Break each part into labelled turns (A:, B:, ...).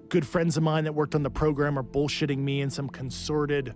A: good friends of mine that worked on the program are bullshitting me in some concerted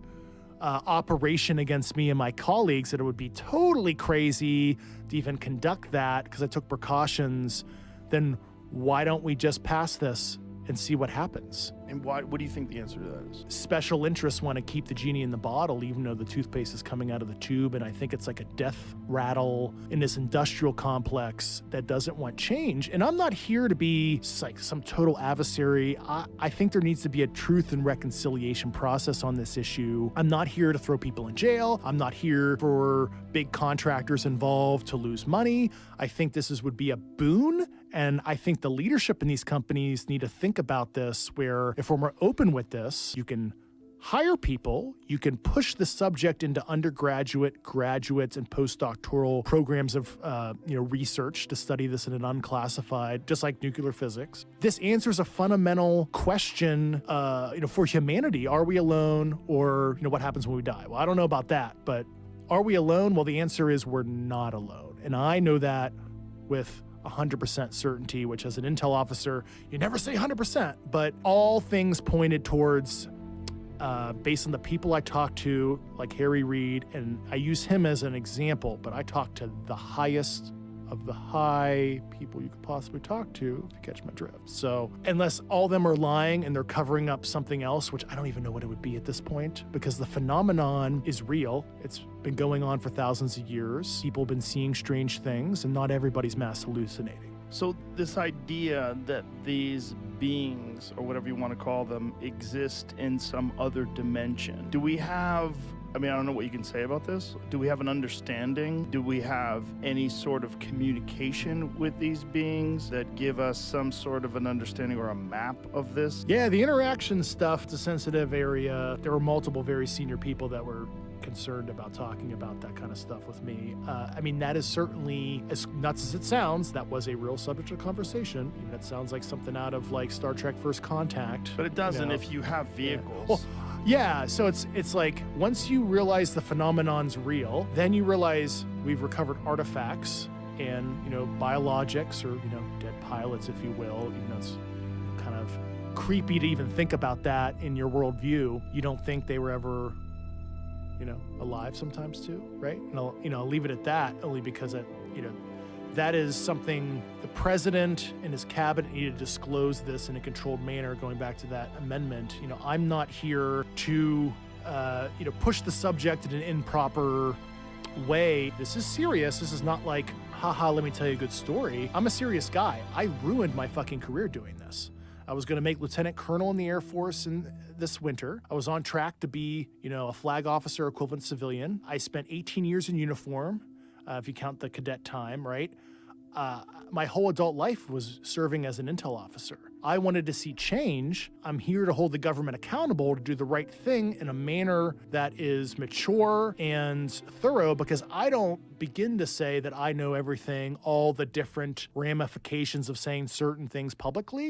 A: operation against me and my colleagues, that it would be totally crazy to even conduct that because I took precautions, then why don't we just pass this and see what happens?
B: And what do you think the answer to that is?
A: Special interests want to keep the genie in the bottle, even though the toothpaste is coming out of the tube. And I think it's like a death rattle in this industrial complex that doesn't want change. And I'm not here to be like some total adversary. I think there needs to be a truth and reconciliation process on this issue. I'm not here to throw people in jail. I'm not here for big contractors involved to lose money. I think would be a boon. And I think the leadership in these companies need to think about this, where if we're more open with this, you can hire people, you can push the subject into undergraduate, graduates, and postdoctoral programs of research to study this in an unclassified, just like nuclear physics. This answers a fundamental question for humanity. Are we alone, or what happens when we die? Well, I don't know about that, but are we alone? Well, the answer is we're not alone. And I know that with 100% certainty, which as an intel officer, you never say 100%, but all things pointed towards, based on the people I talked to, like Harry Reid, and I use him as an example, but I talked to the highest of the high people you could possibly talk to, if you catch my drift. So unless all of them are lying and they're covering up something else, which I don't even know what it would be at this point, because the phenomenon is real. It's been going on for thousands of years. People have been seeing strange things, and not everybody's mass hallucinating.
B: So this idea that these beings, or whatever you want to call them, exist in some other dimension, do we have, I don't know what you can say about this. Do we have an understanding? Do we have any sort of communication with these beings that give us some sort of an understanding or a map of this?
A: Yeah, the interaction stuff, it's a sensitive area. There were multiple very senior people that were concerned about talking about that kind of stuff with me. That is certainly, as nuts as it sounds, that was a real subject of conversation. That sounds like something out of like Star Trek First Contact.
B: But it doesn't if you have vehicles.
A: Yeah. Well, yeah, so it's like once you realize the phenomenon's real, then you realize we've recovered artifacts and, biologics, or, dead pilots, if you will, even though it's kind of creepy to even think about that in your worldview. You don't think they were ever, alive sometimes too, right? And I'll leave it at that, only because that is something the president and his cabinet need to disclose this in a controlled manner, going back to that amendment. I'm not here to, push the subject in an improper way. This is serious. This is not like, haha, let me tell you a good story. I'm a serious guy. I ruined my fucking career doing this. I was going to make lieutenant colonel in the Air Force this winter. I was on track to be, a flag officer equivalent civilian. I spent 18 years in uniform, if you count the cadet time, right? My whole adult life was serving as an intel officer. I wanted to see change. I'm here to hold the government accountable to do the right thing in a manner that is mature and thorough, because I don't begin to say that I know everything, all the different ramifications of saying certain things publicly.